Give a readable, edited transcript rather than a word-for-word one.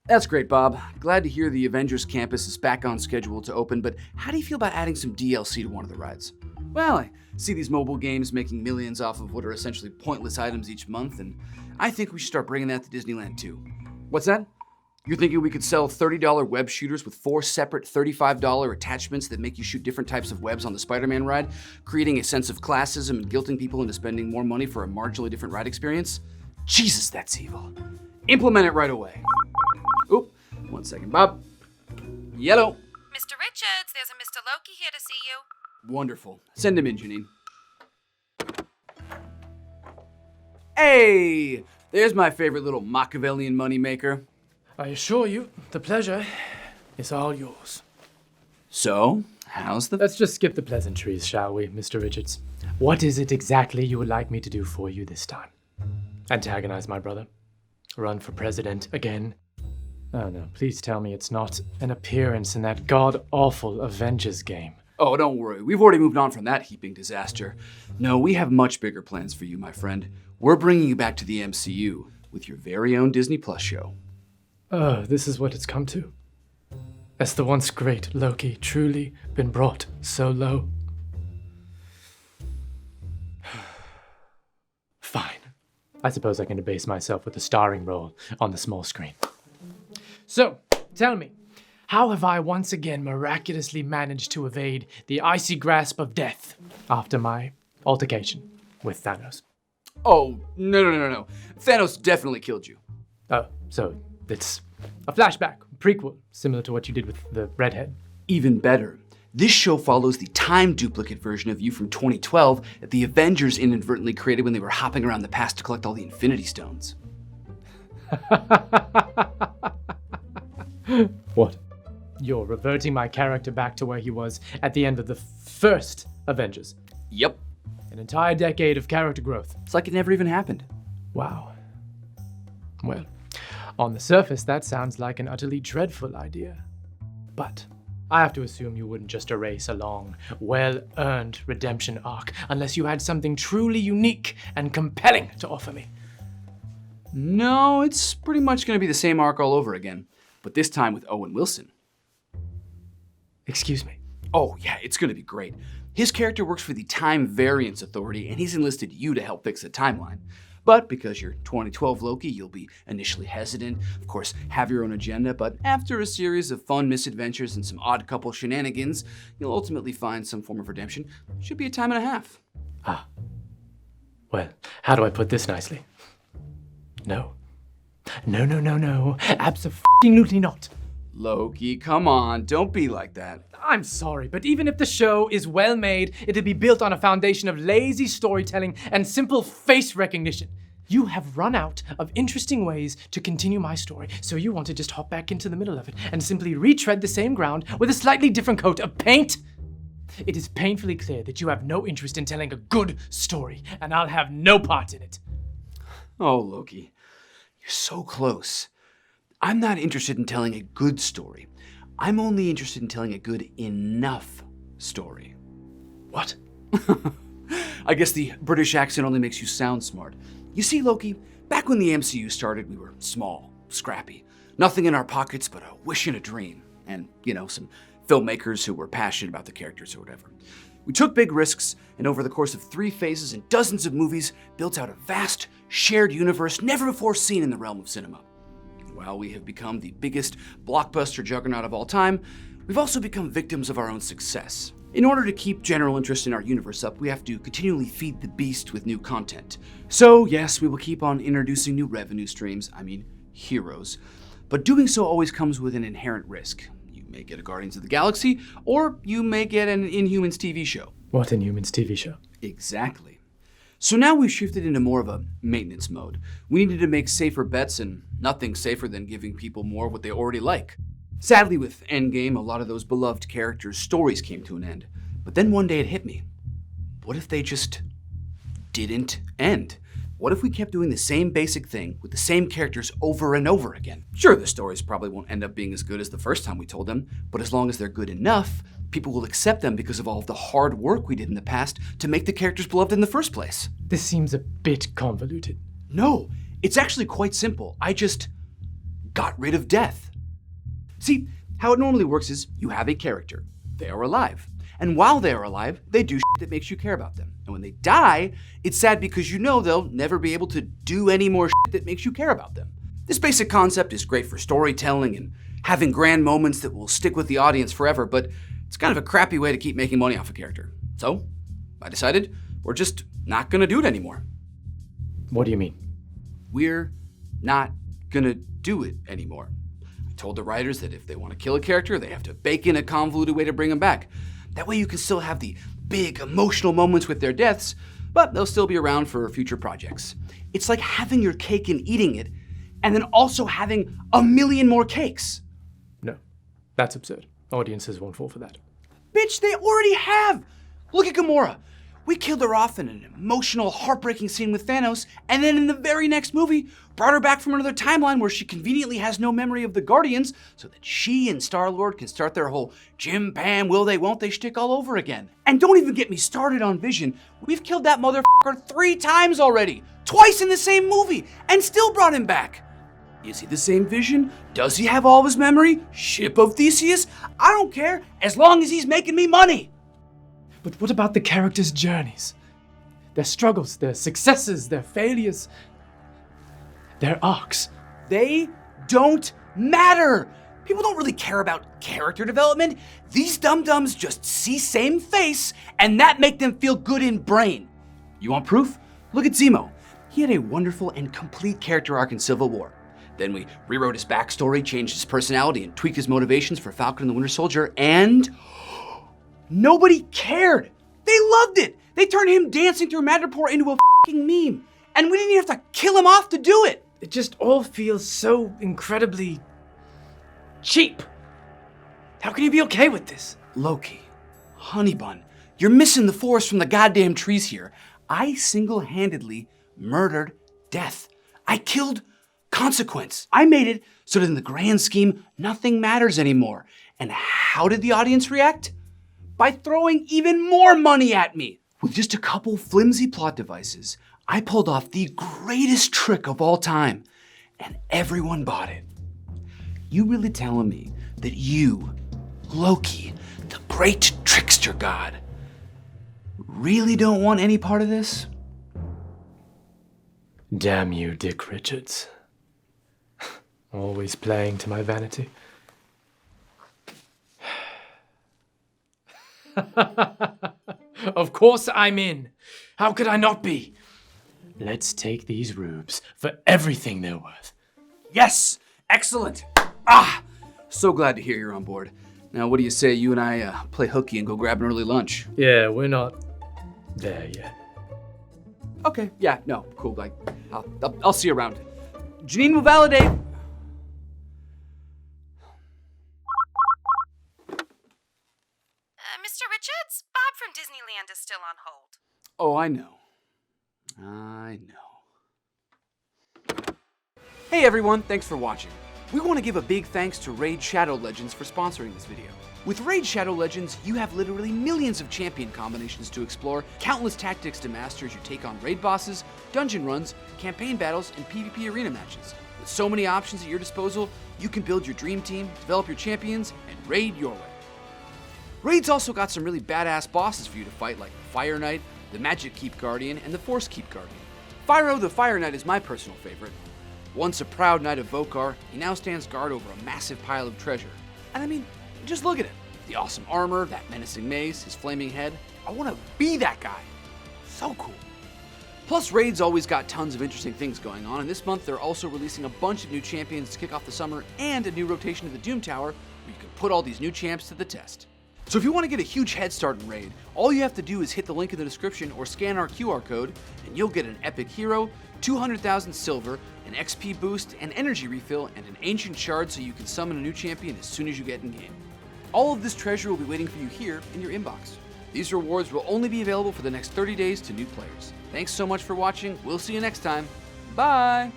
That's great, Bob. Glad to hear the Avengers campus is back on schedule to open, but how do you feel about adding some DLC to one of the rides? Well, I see these mobile games making millions off of what are essentially pointless items each month, and I think we should start bringing that to Disneyland too. What's that? You're thinking we could sell $30 web shooters with 4 separate $35 attachments that make you shoot different types of webs on the Spider-Man ride, creating a sense of classism and guilting people into spending more money for a marginally different ride experience? Jesus, that's evil. Implement it right away. Oop, 1 second, Bob. Yellow. Mr. Richards, there's a Mr. Loki here to see you. Wonderful. Send him in, Janine. Hey! There's my favorite little Machiavellian moneymaker. I assure you, the pleasure is all yours. So, how's the... Let's just skip the pleasantries, shall we, Mr. Richards? What is it exactly you would like me to do for you this time? Antagonize my brother? Run for president again? Oh no, please tell me it's not an appearance in that god-awful Avengers game. Oh, don't worry. We've already moved on from that heaping disaster. No, we have much bigger plans for you, my friend. We're bringing you back to the MCU with your very own Disney Plus show. Oh, this is what it's come to. Has the once great Loki truly been brought so low? Fine. I suppose I can debase myself with a starring role on the small screen. So, tell me, how have I once again miraculously managed to evade the icy grasp of death after my altercation with Thanos? Oh, no. Thanos definitely killed you. Oh, so it's a flashback, prequel, similar to what you did with the redhead. Even better. This show follows the time duplicate version of you from 2012 that the Avengers inadvertently created when they were hopping around the past to collect all the Infinity Stones. What? You're reverting my character back to where he was at the end of the first Avengers. Yep. An entire decade of character growth. It's like it never even happened. Wow. Well, on the surface, that sounds like an utterly dreadful idea. But I have to assume you wouldn't just erase a long, well-earned redemption arc unless you had something truly unique and compelling to offer me. No, it's pretty much going to be the same arc all over again, but this time with Owen Wilson. Excuse me. Oh, yeah, it's going to be great. His character works for the Time Variance Authority, and he's enlisted you to help fix the timeline. But because you're 2012 Loki, you'll be initially hesitant, of course, have your own agenda, but after a series of fun misadventures and some odd couple shenanigans, you'll ultimately find some form of redemption. Should be a time and a half. Ah. Well, how do I put this nicely? No. No. Absolutely not. Loki, come on, don't be like that. I'm sorry, but even if the show is well made, it'll be built on a foundation of lazy storytelling and simple face recognition. You have run out of interesting ways to continue my story, so you want to just hop back into the middle of it and simply retread the same ground with a slightly different coat of paint. It is painfully clear that you have no interest in telling a good story, and I'll have no part in it. Oh, Loki, you're so close. I'm not interested in telling a good story. I'm only interested in telling a good enough story. What? I guess the British accent only makes you sound smart. You see, Loki, back when the MCU started, we were small, scrappy, nothing in our pockets but a wish and a dream, and, some filmmakers who were passionate about the characters or whatever. We took big risks, and over the course of 3 phases and dozens of movies, built out a vast, shared universe never before seen in the realm of cinema. While we have become the biggest blockbuster juggernaut of all time, we've also become victims of our own success. In order to keep general interest in our universe up, we have to continually feed the beast with new content. So yes, we will keep on introducing new revenue streams, heroes. But doing so always comes with an inherent risk. You may get a Guardians of the Galaxy, or you may get an Inhumans TV show. What Inhumans TV show? Exactly. So now we've shifted into more of a maintenance mode. We needed to make safer bets, and nothing safer than giving people more of what they already like. Sadly, with Endgame, a lot of those beloved characters' stories came to an end. But then one day it hit me. What if they just didn't end? What if we kept doing the same basic thing with the same characters over and over again? Sure, the stories probably won't end up being as good as the first time we told them, but as long as they're good enough, people will accept them because of all of the hard work we did in the past to make the characters beloved in the first place. This seems a bit convoluted. No, it's actually quite simple. I just got rid of death. See, how it normally works is you have a character. They are alive. And while they are alive, they do shit that makes you care about them. And when they die, it's sad because you know they'll never be able to do any more shit that makes you care about them. This basic concept is great for storytelling and having grand moments that will stick with the audience forever, but it's kind of a crappy way to keep making money off a character. So, I decided we're just not gonna do it anymore. What do you mean? We're not gonna do it anymore. I told the writers that if they want to kill a character, they have to bake in a convoluted way to bring them back. That way you can still have the big emotional moments with their deaths, but they'll still be around for future projects. It's like having your cake and eating it, and then also having a million more cakes. No, that's absurd. Audiences won't fall for that. Bitch, they already have! Look at Gamora. We killed her off in an emotional, heartbreaking scene with Thanos, and then in the very next movie, brought her back from another timeline where she conveniently has no memory of the Guardians, so that she and Star-Lord can start their whole Jim Pam will they won't they shtick all over again. And don't even get me started on Vision. We've killed that motherfucker 3 times already, twice in the same movie, and still brought him back. Is he the same Vision? Does he have all of his memory? Ship of Theseus? I don't care, as long as he's making me money. But what about the characters' journeys? Their struggles, their successes, their failures, their arcs. They don't matter. People don't really care about character development. These dum-dums just see same face, and that make them feel good in brain. You want proof? Look at Zemo. He had a wonderful and complete character arc in Civil War. Then we rewrote his backstory, changed his personality, and tweaked his motivations for Falcon and the Winter Soldier, and nobody cared. They loved it. They turned him dancing through Madripoor into a fucking meme. And we didn't even have to kill him off to do it. It just all feels so incredibly cheap. How can you be okay with this? Loki, Honeybun, you're missing the forest from the goddamn trees here. I single-handedly murdered death. I killed consequence. I made it so that in the grand scheme, nothing matters anymore. And how did the audience react? By throwing even more money at me. With just a couple flimsy plot devices, I pulled off the greatest trick of all time, and everyone bought it. You really telling me that you, Loki, the great trickster god, really don't want any part of this? Damn you, Dick Richards. Always playing to my vanity. Of course I'm in. How could I not be? Let's take these rubes for everything they're worth. Yes! Excellent! So glad to hear you're on board. Now, what do you say you and I play hooky and go grab an early lunch? Yeah, we're not there yet. Okay, yeah, no, cool. Like, I'll see you around. Janine will validate. Mr. Richards, Bob from Disneyland is still on hold. Oh, I know. Hey everyone, thanks for watching. We want to give a big thanks to Raid Shadow Legends for sponsoring this video. With Raid Shadow Legends, you have literally millions of champion combinations to explore, countless tactics to master as you take on raid bosses, dungeon runs, campaign battles, and PvP arena matches. With so many options at your disposal, you can build your dream team, develop your champions, and raid your way. Raid's also got some really badass bosses for you to fight, like the Fire Knight, the Magic Keep Guardian, and the Force Keep Guardian. Fyro the Fire Knight is my personal favorite. Once a proud knight of Vokar, he now stands guard over a massive pile of treasure. And I mean, just look at it. The awesome armor, that menacing mace, his flaming head. I want to be that guy. So cool. Plus, Raid's always got tons of interesting things going on, and this month they're also releasing a bunch of new champions to kick off the summer and a new rotation of the Doom Tower where you can put all these new champs to the test. So if you want to get a huge head start in Raid, all you have to do is hit the link in the description or scan our QR code, and you'll get an epic hero, 200,000 silver, an XP boost, an energy refill, and an ancient shard so you can summon a new champion as soon as you get in game. All of this treasure will be waiting for you here in your inbox. These rewards will only be available for the next 30 days to new players. Thanks so much for watching. We'll see you next time. Bye!